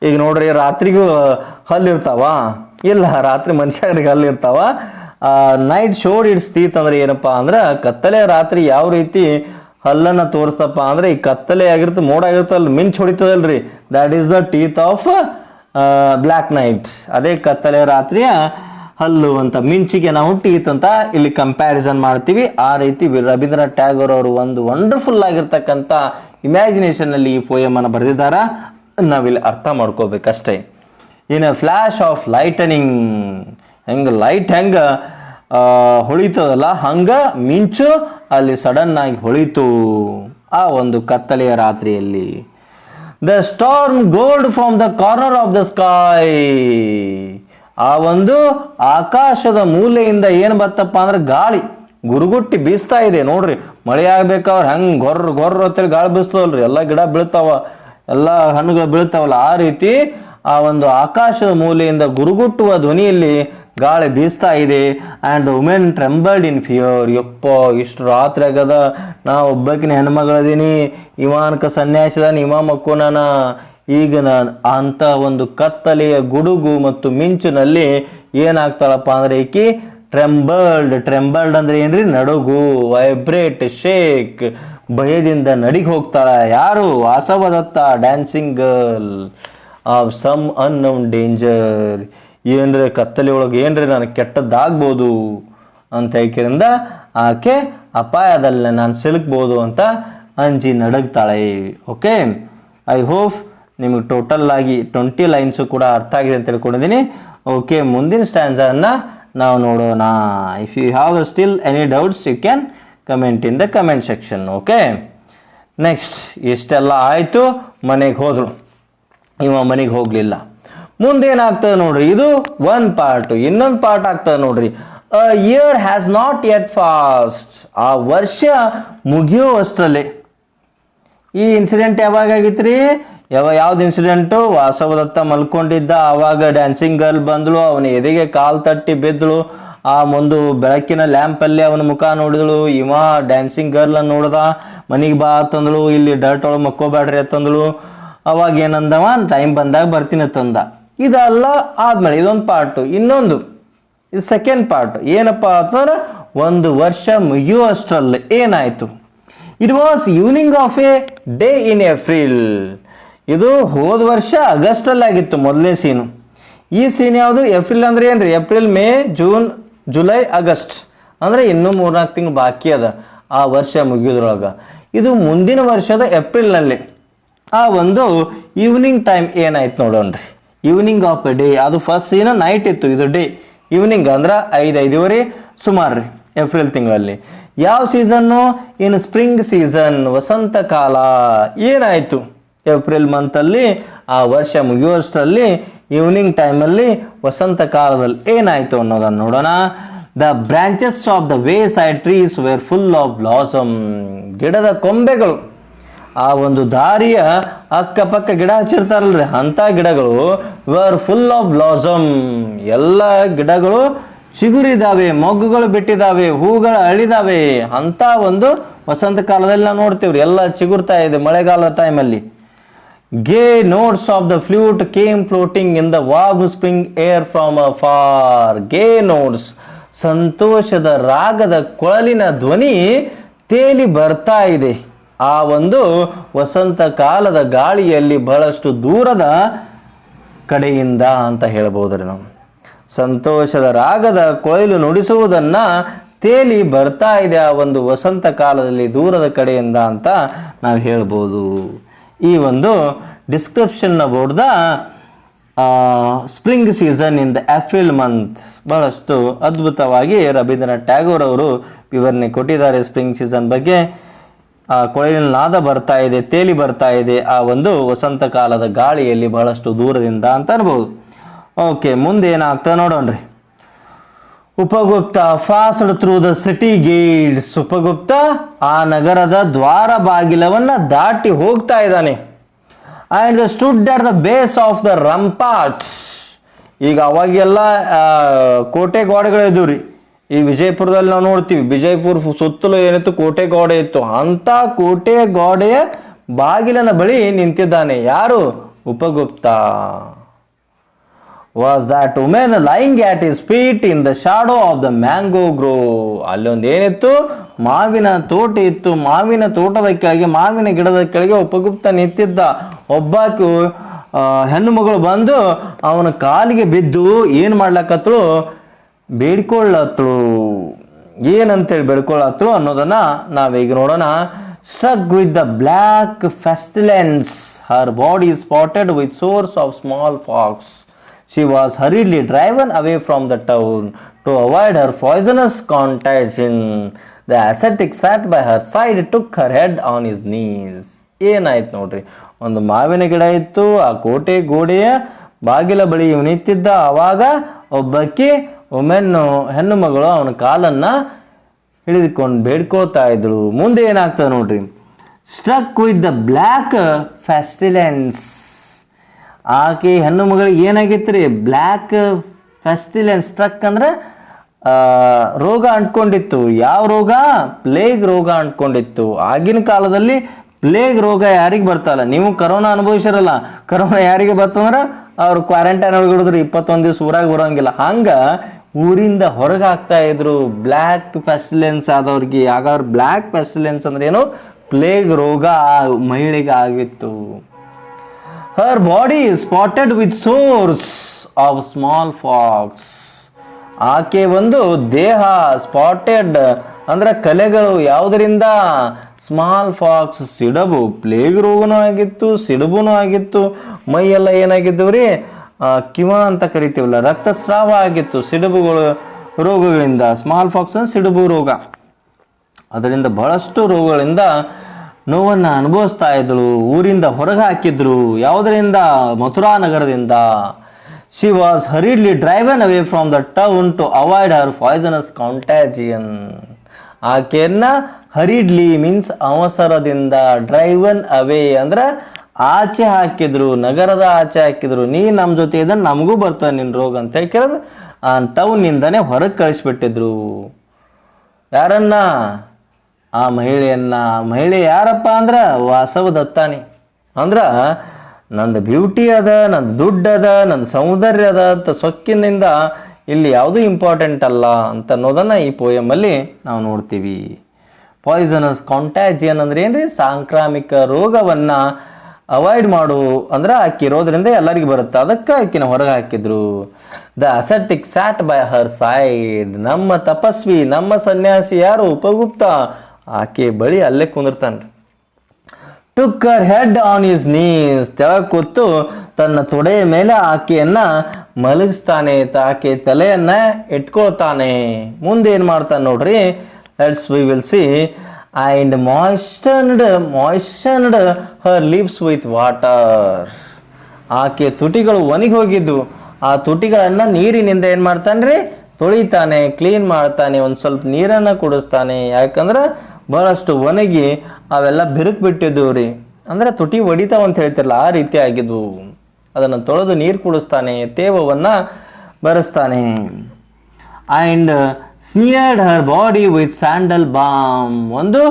ಈಗ ನೋಡ್ರಿ, ರಾತ್ರಿಗೂ ಹಲ್ಲಿರ್ತಾವ ಇಲ್ಲ, ರಾತ್ರಿ ಮನುಷ್ಯರಿಗೆ ಹಲ್ಲಿರ್ತಾವ. ನೈಟ್ ಶೋಡ್ ಇಟ್ಸ್ ಟೀತ್ ಅಂದ್ರೆ ಏನಪ್ಪ ಅಂದ್ರೆ ಕತ್ತಲೆ ರಾತ್ರಿ ಯಾವ ರೀತಿ ಹಲ್ಲನ್ನು ತೋರಿಸ್ತಪ್ಪ ಅಂದ್ರೆ ಈ ಕತ್ತಲೆ ಆಗಿರ್ತದೆ, ಮೋಡ ಆಗಿರ್ತಲ್ಲ, ಮಿಂಚು ಹೊಡಿತದಲ್ರಿ, that is the teeth of black night. ಅದೇ ಕತ್ತಲೆ ರಾತ್ರಿಯ ಹಲ್ಲು ಅಂತ, ಮಿಂಚಿಗೆ ನಾವು ಟೀತ್ ಅಂತ ಇಲ್ಲಿ ಕಂಪ್ಯಾರಿಸನ್ ಮಾಡ್ತೀವಿ. ಆ ರೀತಿ ರವೀಂದ್ರನಾಥ್ ಟ್ಯಾಗೋರ್ ಅವರು ಒಂದು ವಂಡರ್ಫುಲ್ ಆಗಿರ್ತಕ್ಕಂಥ ಇಮ್ಯಾಜಿನೇಷನ್ ಅಲ್ಲಿ ಈ ಪೋಯಮ್ ಅನ್ನು ಬರೆದಿದ್ದಾರೆ. ನಾವಿಲ್ಲಿ ಅರ್ಥ ಮಾಡ್ಕೋಬೇಕಷ್ಟೇ. In a flash of lightning, ಹೆಂಗೆ ಲೈಟ್ ಹೆಂಗೆ ಹೊಳಿತದಲ್ಲ ಹಂಗೆ ಮಿಂಚು ಅಲ್ಲಿ ಸಡನ್ ಆಗಿ ಹೊಳಿತು ಆ ಒಂದು ಕತ್ತಲೆಯ ರಾತ್ರಿಯಲ್ಲಿ. The storm gold from the corner of the sky, ಆ ಒಂದು ಆಕಾಶದ ಮೂಲೆಯಿಂದ ಏನು ಬತ್ತಪ್ಪ ಅಂದ್ರೆ ಗಾಳಿ ಗುರುಗುಟ್ಟಿ ಬೀಸ್ತಾ ಇದೆ. ನೋಡ್ರಿ, ಮಳೆ ಆಗ್ಬೇಕಾದ್ರೆ ಹೆಂಗೆ ಗೊರ್ರ ಅಂತೇಳಿ ಗಾಳಿ ಬೀಸ್ತದಲ್ರಿ, ಎಲ್ಲ ಗಿಡ ಬೀಳ್ತಾವ, ಎಲ್ಲ ಹಣ್ಣುಗಳು ಬೀಳ್ತಾವಲ್ಲ, ಆ ರೀತಿ ಆ ಒಂದು ಆಕಾಶದ ಮೂಲೆಯಿಂದ ಗುರುಗುಟ್ಟುವ ಧ್ವನಿಯಲ್ಲಿ ಗಾಳಿ ಬೀಸ್ತಾ ಇದೆ. And the women ಟ್ರೆಂಬಲ್ಡ್ in fear. ಯಪ್ಪ, ಇಷ್ಟು ರಾತ್ರಿ ಆಗದ, ನಾ ಒಬ್ಬಕಿನ ಹೆಣ್ಮಗಳದೀನಿ, ಇವಾನ್ಕ ಸನ್ಯಾಸಿದಾನ, ಇವ ಮಕ್ಕೋನಾನ, ಈಗ ನಾನು ಅಂತ ಒಂದು ಕತ್ತಲೆಯ ಗುಡುಗು ಮತ್ತು ಮಿಂಚಿನಲ್ಲಿ ಏನಾಗ್ತಾಳಪ್ಪ ಅಂದ್ರೆ ಈಕಿ ಟ್ರೆಂಬಲ್ಡ್ ಅಂದ್ರೆ ಏನ್ರಿ, ನಡುಗು, ವೈಬ್ರೇಟ್, ಶೇಕ್, ಭಯದಿಂದ ನಡಿಗೆ ಹೋಗ್ತಾಳ. ಯಾರು? Vasavadatta, dancing girl of some unknown danger. ಏನ್ರಿ ಕತ್ತಲೆ ಒಳಗೆ ಏನ್ರಿ ನನಗೆ ಕೆಟ್ಟದ್ದಾಗ್ಬೋದು ಅಂತ ಹೇಳ್ಕಿರಿಂದ ಆಕೆ ಅಪಾಯದಲ್ಲಿ ನಾನು ಸಿಲುಕ್ಬೋದು ಅಂತ ಅಂಜಿ ನಡಗ್ತಾಳೆ. ಓಕೆ, ಐ ಹೋಪ್ ನಿಮಗೆ ಟೋಟಲ್ ಆಗಿ 20 ಲೈನ್ಸು ಕೂಡ ಅರ್ಥ ಆಗಿದೆ ಅಂತ ತಿಳ್ಕೊಂಡಿದ್ದೀನಿ. ಓಕೆ, ಮುಂದಿನ ಸ್ಟ್ಯಾನ್ಸನ್ನು ನಾವು ನೋಡೋಣ. If you have still any doubts you can comment in the comment section. Okay, next ಇಷ್ಟೆಲ್ಲ ಆಯಿತು, ಮನೆಗೆ ಹೋದರು. ಇವ ಮನೆಗೆ ಹೋಗಲಿಲ್ಲ. ಮುಂದೇನಾಗ್ತದೆ ನೋಡ್ರಿ, ಇದು ಒಂದು ಪಾರ್ಟ್. ಇನ್ನೊಂದು ಪಾರ್ಟ್ ಆಗ್ತದೆ ನೋಡ್ರಿ, a year has not yet passed. ಆ ವರ್ಷ ಮುಗಿಯುವಷ್ಟರಲ್ಲೇ. ಈ ಇನ್ಸಿಡೆಂಟ್ ಯಾವಾಗ ಆಗಿತ್ತು ರೀ? ಯಾವ್ದು ಇನ್ಸಿಡೆಂಟು? ವಾಸವದತ್ತ ಮಲ್ಕೊಂಡಿದ್ದ, ಆವಾಗ ಡ್ಯಾನ್ಸಿಂಗ್ ಗರ್ಲ್ ಬಂದಳು, ಅವನ ಎದೆಗೆ ಕಾಲು ತಟ್ಟಿ ಬಿದ್ದಳು. ಆ ಒಂದು ಬೆಳಕಿನ ಲ್ಯಾಂಪಲ್ಲಿ ಅವನ ಮುಖ ನೋಡಿದಳು. ಇವ ಡ್ಯಾನ್ಸಿಂಗ್ ಗರ್ಲ್ ನೋಡ್ದ, ಮನೆಗೆ ಬಾ ತಂದಳು, ಇಲ್ಲಿ ಡರ್ಟ್ ಒಳಗೆ ಮಕ್ಕೋಬೇಡ್ರಿ ಅಂತಂದಳು. ಅವಾಗ ಏನಂದವ, ಟೈಮ್ ಬಂದಾಗ ಬರ್ತೀನಿ ತಂದ. ಇದೆಲ್ಲ ಆದ್ಮೇಲೆ ಇದೊಂದು ಪಾರ್ಟು. ಇನ್ನೊಂದು ಇದು ಸೆಕೆಂಡ್ ಪಾರ್ಟ್. ಏನಪ್ಪ ಅಂತಂದ್ರೆ, ಒಂದು ವರ್ಷ ಮುಗಿಯುವಷ್ಟರಲ್ಲಿ ಏನಾಯಿತು? It was evening of A day in April. ಇದು ಹೋದ ವರ್ಷ ಆಗಸ್ಟಲ್ಲಿ ಆಗಿತ್ತು ಮೊದಲನೇ ಸೀನು. ಈ ಸೀನ್ ಯಾವುದು? ಏಪ್ರಿಲ್ ಅಂದ್ರೆ ಏನ್ರಿ? April, May, June, July, August ಅಂದರೆ ಇನ್ನೂ 3-4 ತಿಂಗಳು ಬಾಕಿ ಅದ ಆ ವರ್ಷ ಮುಗಿಯೋದ್ರೊಳಗೆ. ಇದು ಮುಂದಿನ ವರ್ಷದ ಏಪ್ರಿಲ್ನಲ್ಲಿ ಆ ಒಂದು ಈವ್ನಿಂಗ್ ಟೈಮ್ ಏನಾಯ್ತು ನೋಡೋಣ್ರಿ. ಈವ್ನಿಂಗ್ ಆಫ್ ಎ ಡೇ, ಅದು ಫಸ್ಟ್ ಸೀನ್ ನೈಟ್ ಇತ್ತು, ಇದು ಡೇ. ಈವ್ನಿಂಗ್ ಅಂದ್ರೆ 5-5:30 ಸುಮಾರು ರೀ ಏಪ್ರಿಲ್ ತಿಂಗಳಲ್ಲಿ. ಯಾವ ಸೀಸನ್ನು? ಇನ್ ಸ್ಪ್ರಿಂಗ್ ಸೀಸನ್, ವಸಂತ ಕಾಲ. ಏನಾಯಿತು ಏಪ್ರಿಲ್ ಮಂತಲ್ಲಿ ಆ ವರ್ಷ ಮುಗಿಯುವಷ್ಟರಲ್ಲಿ ಈವ್ನಿಂಗ್ ಟೈಮಲ್ಲಿ ವಸಂತ ಕಾಲದಲ್ಲಿ ಏನಾಯಿತು ಅನ್ನೋದನ್ನು ನೋಡೋಣ. The branches of the wayside trees were full of blossom. ಗಿಡದ ಕೊಂಬೆಗಳು, ಆ ಒಂದು ದಾರಿಯ ಅಕ್ಕಪಕ್ಕ ಗಿಡ ಹಚ್ಚಿರ್ತಾರಲ್ರಿ ಅಂಥ ಗಿಡಗಳು ವರ್ ಫುಲ್ ಆಫ್ ಬ್ಲಾಸಮ್. ಎಲ್ಲ ಗಿಡಗಳು ಚಿಗುರಿದಾವೆ, ಮೊಗ್ಗುಗಳು ಬಿಟ್ಟಿದ್ದಾವೆ, ಹೂಗಳು ಅಳಿದಾವೆ. ಅಂಥ ಒಂದು ವಸಂತ ಕಾಲದಲ್ಲಿ ನಾವು ನೋಡ್ತೀವ್ರಿ, ಎಲ್ಲ ಚಿಗುರ್ತಾ ಇದೆ ಮಳೆಗಾಲ ಟೈಮಲ್ಲಿ. ಗೇ notes of the flute came floating in the warm spring air from a for. ಗೇ ನೋಟ್ಸ್, ಸಂತೋಷದ ರಾಗದ ಕೊಳಲಿನ ಧ್ವನಿ ತೇಲಿ ಬರ್ತಾ ಇದೆ ಆ ಒಂದು ವಸಂತ ಕಾಲದ ಗಾಳಿಯಲ್ಲಿ, ಬಹಳಷ್ಟು ದೂರದ ಕಡೆಯಿಂದ ಅಂತ ಹೇಳ್ಬೋದ್ರಿ ನಾವು. ಸಂತೋಷದ ರಾಗದ ಕೊಯ್ಲು ನುಡಿಸುವುದನ್ನು ತೇಲಿ ಬರ್ತಾ ಇದೆ ಆ ಒಂದು ವಸಂತ ಕಾಲದಲ್ಲಿ ದೂರದ ಕಡೆಯಿಂದ ಅಂತ ನಾವು ಹೇಳ್ಬೋದು. ಈ ಒಂದು description about the spring season in the April month ಬಹಳಷ್ಟು ಅದ್ಭುತವಾಗಿ ರವೀಂದ್ರನಾಥ್ ಟ್ಯಾಗೋರ್ ಅವರು ವಿವರಣೆ ಕೊಟ್ಟಿದ್ದಾರೆ. ಸ್ಪ್ರಿಂಗ್ ಸೀಸನ್ ಬಗ್ಗೆ ಕೊಳಲಿನ ನಾದ ಬರ್ತಾ ಇದೆ, ತೇಲಿ ಬರ್ತಾ ಇದೆ ಆ ಒಂದು ವಸಂತ ಕಾಲದ ಗಾಳಿಯಲ್ಲಿ ಬಹಳಷ್ಟು ದೂರದಿಂದ ಅಂತ ಅನ್ಬೋದು. ಓಕೆ, ಮುಂದೆ ಏನಾಗ್ತದೆ ನೋಡೋಣ್ರಿ. Upagupta passed through the city gates. Upagupta ಆ ನಗರದ ದ್ವಾರ ಬಾಗಿಲವನ್ನ ದಾಟಿ ಹೋಗ್ತಾ ಇದ್ದಾನೆ. And stood at the base of the ramparts. ಈಗ ಅವಾಗೆಲ್ಲ ಕೋಟೆ ಗೋಡೆಗಳು ಇದ್ದವು ರೀ. ಈ ವಿಜಯಪುರದಲ್ಲಿ ನಾವು ನೋಡ್ತೀವಿ, ವಿಜಯಪುರ ಸುತ್ತಲೂ ಏನಿತ್ತು, ಕೋಟೆ ಗೋಡೆ ಇತ್ತು. ಅಂತ ಕೋಟೆ ಗೋಡೆಯ ಬಾಗಿಲನ ಬಳಿ ನಿಂತಿದ್ದಾನೆ. ಯಾರು? Upagupta. Was that woman lying at his feet in the shadow of the mango grove. ಅಲ್ಲೊಂದು ಏನಿತ್ತು, ಮಾವಿನ ತೋಟ ಇತ್ತು. ಮಾವಿನ ತೋಟದ ಕೆಳಗೆ, ಮಾವಿನ ಗಿಡದ ಕೆಳಗೆ ಉಪಗುಪ್ತ ನಿಂತಿದ್ದ. ಒಬ್ಬಾಕಿ ಹೆಣ್ಣು ಮಗಳು ಬಂದು ಅವನ ಕಾಲಿಗೆ ಬಿದ್ದು ಏನು ಮಾಡ್ಲಕತ್ತಳು, ಬೇಡ್ಕೊಳ್ಳತ್ಳು. ಏನಂತೇಳಿ ಬೇಡ್ಕೊಳ್ಳತ್ಳು ಅನ್ನೋದನ್ನ ನಾವೀಗ ನೋಡೋಣ. Struck with the black pestilence, her body spotted with sores of smallpox. She was hurriedly driven away from the town to avoid her poisonous contagion. The ascetic sat by her side, took her head on his knees. ಏನಾಯ್ತು ನೋಡ್ರಿ, ಒಂದು ಮಾವಿನ ಗಿಡ ಇತ್ತು, ಆ ಕೋಟೆ ಗೋಡೆಯ ಬಾಗಿಲ ಬಳಿ ನಿಂತಿದ್ದ. ಆವಾಗ ಒಬ್ಬಕ್ಕೆ ಹೆಣ್ಣು ಮಗಳು ಅವನ ಕಾಲನ್ನ ಹಿಡಿದುಕೊಂಡು ಬೇಡ್ಕೋತಾ ಇದ್ಳು. ಮುಂದೆ ಏನಾಗ್ತದೆ ನೋಡ್ರಿ. Struck with the black pestilence. ಆಕೆ ಹೆಣ್ಣು ಮಗಳಿಗೆ ಏನಾಗಿತ್ತು ರೀ, ಬ್ಲ್ಯಾಕ್ ಫೆಸ್ಟಿಲೆನ್ಸ್. ಸ್ಟ್ರಕ್ ಅಂದ್ರೆ ರೋಗ ಅಂಟ್ಕೊಂಡಿತ್ತು. ಯಾವ ರೋಗ? ಪ್ಲೇಗ್ ರೋಗ ಅಂಟ್ಕೊಂಡಿತ್ತು. ಆಗಿನ ಕಾಲದಲ್ಲಿ ಪ್ಲೇಗ್ ರೋಗ ಯಾರಿಗೆ ಬರ್ತಲ್ಲ, ನೀವು ಕರೋನಾ ಅನುಭವಿಸಿರಲ್ಲ. ಕರೋನಾ ಯಾರಿಗೆ ಬರ್ತಂದ್ರೆ ಅವ್ರು ಕ್ವಾರಂಟೈನ್ ಒಳಗಿಡಿದ್ರು, 21 ದಿವಸ ಊರಾಗ ಬರೋಂಗಿಲ್ಲ. ಹಂಗ ಊರಿಂದ ಹೊರಗೆ ಹಾಕ್ತಾ ಇದ್ರು ಬ್ಲ್ಯಾಕ್ ಫೆಸ್ಟಿಲೆನ್ಸ್ ಆದವ್ರಿಗೆ. ಆಗ ಅವ್ರು ಬ್ಲ್ಯಾಕ್ ಫೆಸ್ಟಿಲೆನ್ಸ್ ಅಂದ್ರೆ ಏನು, ಪ್ಲೇಗ್ ರೋಗ ಆ ಮಹಿಳೆಗೆ ಆಗಿತ್ತು. Her body is spotted with sores of smallpox. ಆಕೆ ಒಂದು ದೇಹ ಸ್ಪಾಟೆಡ್ ಅಂದ್ರೆ ಕಲೆಗಳು. ಯಾವುದರಿಂದ? ಸ್ಮಾಲ್ ಫಾಕ್ಸ್, ಸಿಡಬು. ಪ್ಲೇಗ್ ರೋಗನೂ ಆಗಿತ್ತು, ಸಿಡುಬುನೂ ಆಗಿತ್ತು. ಮೈಯೆಲ್ಲ ಏನಾಗಿದ್ದವು ರೀ, ಕಿವ ಅಂತ ಕರಿತೀವಲ್ಲ, ರಕ್ತಸ್ರಾವ ಆಗಿತ್ತು ಸಿಡುಬುಗಳು ರೋಗಗಳಿಂದ. ಸ್ಮಾಲ್ ಫಾಕ್ಸ್ ಸಿಡುಬು ರೋಗ. ಅದರಿಂದ ಬಹಳಷ್ಟು ರೋಗಗಳಿಂದ ನೋವನ್ನು ಅನುಭವಿಸ್ತಾ ಇದ್ದಳು. ಊರಿಂದ ಹೊರಗೆ ಹಾಕಿದ್ರು. ಯಾವುದರಿಂದ? ಮಥುರಾ ನಗರದಿಂದ. She was hurriedly driven away from the town to avoid her poisonous contagion. ಆಕೆಯನ್ನ ಹರಿಡ್ಲಿ ಮೀನ್ಸ್ ಅವಸರದಿಂದ, ಡ್ರೈವನ್ ಅವೇ ಅಂದ್ರೆ ಆಚೆ ಹಾಕಿದ್ರು, ನಗರದ ಆಚೆ ಹಾಕಿದ್ರು. ನೀ ನಮ್ಮ ಜೊತೆ ಇದ್ದ ನಮಗೂ ಬರ್ತದೆ ನಿನ್ನ ರೋಗ ಅಂತ ಹೇಳಿ ಕೇಳಿದ್ರೆ ಆ ಟೌನ್ನಿಂದನೇ ಹೊರಗೆ ಕಳಿಸ್ಬಿಟ್ಟಿದ್ರು. ಯಾರನ್ನ? ಆ ಮಹಿಳೆಯನ್ನ. ಮಹಿಳೆ ಯಾರಪ್ಪ ಅಂದ್ರೆ ವಾಸವ ದತ್ತಾನಿ. ಅಂದ್ರೆ ನಂದು ಬ್ಯೂಟಿ ಅದ, ನಂದು ದುಡ್ಡು ಅದ, ನಂದು ಸೌಂದರ್ಯ ಅದ ಅಂತ ಸೊಕ್ಕಿನಿಂದ ಇಲ್ಲಿ ಯಾವುದೂ ಇಂಪಾರ್ಟೆಂಟ್ ಅಲ್ಲ ಅಂತ ಅನ್ನೋದನ್ನು ಈ ಪೋಯಮಲ್ಲಿ ನಾವು ನೋಡ್ತೀವಿ. ಪಾಯ್ಸನಸ್ ಕಾಂಟ್ಯಾಜಿಯನ್ ಅಂದ್ರೆ ಏನ್ರಿ? ಸಾಂಕ್ರಾಮಿಕ ರೋಗವನ್ನು ಅವಾಯ್ಡ್ ಮಾಡು ಅಂದ್ರೆ ಆಕೆ ಇರೋದ್ರಿಂದ ಎಲ್ಲರಿಗೂ ಬರುತ್ತೆ. ಅದಕ್ಕೆ ಆಕಿನ ಹೊರಗೆ ಹಾಕಿದ್ರು. The ascetic sat by her side. ನಮ್ಮ ತಪಸ್ವಿ, ನಮ್ಮ ಸನ್ಯಾಸಿ ಯಾರು? ಉಪಗುಪ್ತ. ಆಕೆ ಬಳಿ ಅಲ್ಲೇ ಕುಂದಿರ್ತಾನೆ. Took her head on his knees. ತೆಳಗೆ ಕೂತು ತನ್ನ ತೊಡೆಯ ಮೇಲೆ ಆಕೆಯನ್ನ ಮಲಗಿಸ್ತಾನೆ. ಆಕೆ ತಲೆಯನ್ನ ಇಟ್ಕೊಳ್ತಾನೆ. ಮುಂದೆ ಏನು ಮಾಡ್ತಾನೆ ನೋಡ್ರಿ. Let's we will C. and moistened her lips with water. ಆಕೆ ತುಟಿಗಳು ಒಣಗಿ ಹೋಗಿದ್ದು. ಆ ತುಟಿಗಳನ್ನು ನೀರಿನಿಂದ ಏನು ಮಾಡ್ತಾನೆ? ತೊಳಿತಾನೆ, ಕ್ಲೀನ್ ಮಾಡ್ತಾನೆ, ಒಂದು ಸ್ವಲ್ಪ ನೀರನ್ನು ಕುಡಿಸ್ತಾನೆ. ಯಾಕಂದ್ರೆ ಬಹಳಷ್ಟು ಒಣಗಿ ಅವೆಲ್ಲ ಬಿರುಕು ಬಿಟ್ಟಿದ್ವು ರೀ. ಅಂದರೆ ತುಟಿ ಹೊಡಿತಾವ ಅಂತ ಹೇಳ್ತಿರಲ್ಲ, ಆ ರೀತಿ ಆಗಿದ್ವು. ಅದನ್ನು ತೊಳೆದು ನೀರು ಕುಡಿಸ್ತಾನೆ, ತೇವವನ್ನು ಬರೆಸ್ತಾನೆ. And smeared her body with sandal balm. ಒಂದು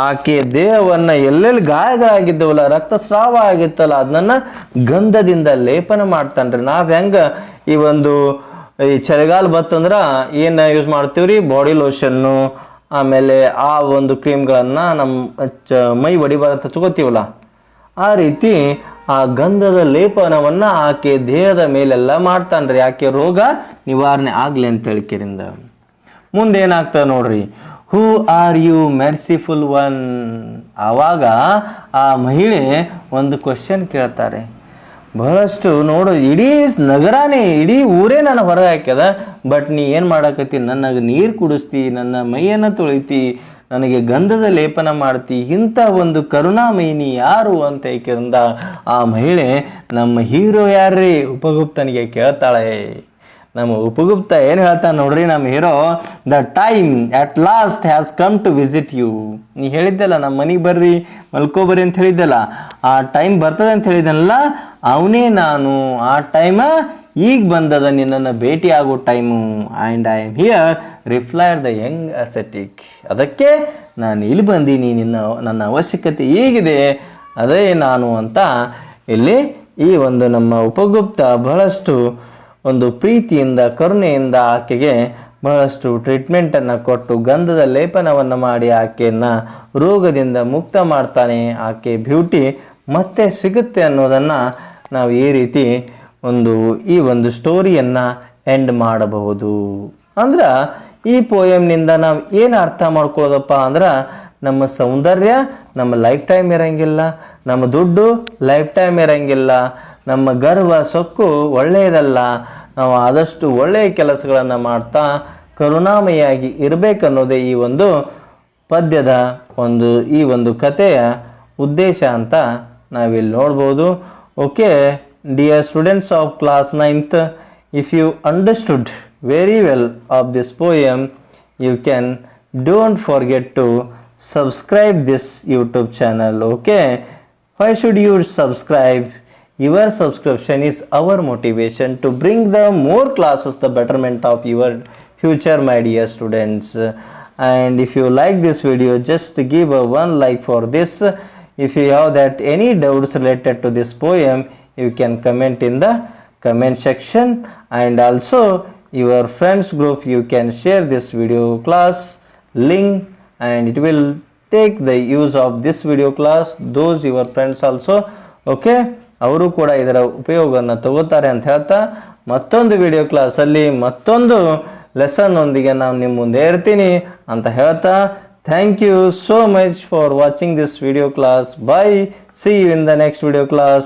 ಆಕೆ ದೇಹವನ್ನು ಎಲ್ಲೆಲ್ಲಿ ಗಾಯಗಳಾಗಿದ್ದವಲ್ಲ, ರಕ್ತಸ್ರಾವ ಆಗಿತ್ತಲ್ಲ, ಅದನ್ನ ಗಂಧದಿಂದ ಲೇಪನ ಮಾಡ್ತಾನ್ರಿ. ನಾವು ಹೆಂಗೆ ಈ ಚಳಿಗಾಲ ಬತ್ತಂದ್ರೆ ಏನು ಯೂಸ್ ಮಾಡ್ತೀವಿ ರೀ? ಬಾಡಿ ಲೋಷನ್ನು, ಆಮೇಲೆ ಆ ಒಂದು ಕ್ರೀಮ್ಗಳನ್ನು ನಮ್ಮ ಮೈ ಹೊಡಿಬಾರಂತ ಹಚ್ಕೋತೀವಲ್ಲ, ಆ ರೀತಿ ಆ ಗಂಧದ ಲೇಪನವನ್ನು ಆಕೆ ದೇಹದ ಮೇಲೆಲ್ಲ ಮಾಡ್ತಾನ್ರಿ. ಆಕೆ ರೋಗ ನಿವಾರಣೆ ಆಗಲಿ ಅಂತ ಹೇಳಿಕೆರಿಂದ. ಮುಂದೆ ಏನಾಗ್ತದೆ ನೋಡ್ರಿ. Who are you merciful one. ಆವಾಗ ಆ ಮಹಿಳೆ ಒಂದು ಕ್ವಶನ್ ಕೇಳ್ತಾರೆ. ಬಹಳಷ್ಟು ನೋಡು, ಇಡೀ ನಗರನೇ, ಇಡೀ ಊರೇ ನನ್ನ ಹೊರಗೆ ಹಾಕ್ಯದ, ಬಟ್ ನೀ ಏನು ಮಾಡಾಕತ್ತಿ, ನನಗೆ ನೀರು ಕುಡಿಸ್ತಿ, ನನ್ನ ಮೈಯನ್ನು ತೊಳಿತಿ, ನನಗೆ ಗಂಧದ ಲೇಪನ ಮಾಡ್ತಿ, ಇಂಥ ಒಂದು ಕರುಣಾಮಯಿನಿ ಯಾರು ಅಂತ ಏಕೆಂದ ಆ ಮಹಿಳೆ ನಮ್ಮ ಹೀರೋ ಯಾರ್ರೀ ಉಪಗುಪ್ತನಿಗೆ ಕೇಳ್ತಾಳೆ. ನಮ್ಮ ಉಪಗುಪ್ತ ಏನು ಹೇಳ್ತಾನೆ ನೋಡ್ರಿ, ನಮ್ಮ hero, the time at last has come to visit you. ನೀ ಹೇಳಿದ್ದಲ್ಲ ನಮ್ಮ ಮನೆಗೆ ಬರ್ರಿ ಮಲ್ಕೋಬರ್ರಿ ಅಂತ ಹೇಳಿದ್ದಲ್ಲ, ಆ ಟೈಮ್ ಬರ್ತದೆ ಅಂತ ಹೇಳಿದನಲ್ಲ, ಅವನೇ ನಾನು. ಆ ಟೈಮ ಈಗ ಬಂದದ, ನಿನ್ನನ್ನು ಭೇಟಿ ಆಗೋ time. And I am here replied the young acetic. ಅದಕ್ಕೆ ನಾನು ಇಲ್ಲಿ ಬಂದೀನಿ, ನನ್ನ ಅವಶ್ಯಕತೆ ಈಗಿದೆ, ಅದೇ ನಾನು ಅಂತ ಇಲ್ಲಿ ಈ ಒಂದು ನಮ್ಮ ಉಪಗುಪ್ತ ಬಹಳಷ್ಟು ಒಂದು ಪ್ರೀತಿಯಿಂದ ಕರುಣೆಯಿಂದ ಆಕೆಗೆ ಬಹಳಷ್ಟು ಟ್ರೀಟ್ಮೆಂಟನ್ನು ಕೊಟ್ಟು ಗಂಧದ ಲೇಪನವನ್ನು ಮಾಡಿ ಆಕೆಯನ್ನು ರೋಗದಿಂದ ಮುಕ್ತ ಮಾಡ್ತಾನೆ. ಆಕೆ ಬ್ಯೂಟಿ ಮತ್ತೆ ಸಿಗುತ್ತೆ ಅನ್ನೋದನ್ನು ನಾವು ಈ ರೀತಿ ಈ ಒಂದು ಸ್ಟೋರಿಯನ್ನು ಎಂಡ್ ಮಾಡಬಹುದು. ಅಂದ್ರೆ ಈ ಪೋಯಮ್ನಿಂದ ನಾವು ಏನು ಅರ್ಥ ಮಾಡ್ಕೊಳ್ಳೋದಪ್ಪ ಅಂದ್ರೆ, ನಮ್ಮ ಸೌಂದರ್ಯ ನಮ್ಮ ಲೈಫ್ ಟೈಮ್ ಇರೋಂಗಿಲ್ಲ, ನಮ್ಮ ದುಡ್ಡು ಲೈಫ್ ಟೈಮ್ ಇರೋಂಗಿಲ್ಲ, ನಮ್ಮ ಗರ್ವ ಸೊಕ್ಕು ಒಳ್ಳೆಯದಲ್ಲ. ನಾವು ಆದಷ್ಟು ಒಳ್ಳೆಯ ಕೆಲಸಗಳನ್ನು ಮಾಡ್ತಾ ಕರುಣಾಮಯಿಯಾಗಿ ಇರಬೇಕನ್ನೋದೇ ಈ ಒಂದು ಪದ್ಯದ ಈ ಒಂದು ಕಥೆಯ ಉದ್ದೇಶ ಅಂತ ನಾವಿಲ್ಲಿ ನೋಡ್ಬೋದು. Okay dear students of class 9th, if you understood very well of this poem, you can don't forget to subscribe this YouTube channel. Okay, why should you subscribe? Your subscription is our motivation to bring the more classes, the betterment of your future, my dear students. And if you like this video, just give a one like for this. If you have that any doubts related to this poem, you can comment in the comment section, and also your friends group you can share this video class link, and it will take the use of this video class those your friends also. Okay, ಅವರು ಕೂಡ ಇದರ ಉಪಯೋಗವನ್ನು ತಗೋತಾರೆ ಅಂತ ಹೇಳ್ತಾ, ಮತ್ತೊಂದು video ಕ್ಲಾಸಲ್ಲಿ ಮತ್ತೊಂದು ಲೆಸನ್ ಒಂದಿಗೆ ನಾನು ನಿಮ್ಮ ಮುಂದೆ ಇರ್ತೀನಿ ಅಂತ ಹೇಳ್ತಾ, thank you so much for watching this video class. Bye, see you in the next video class.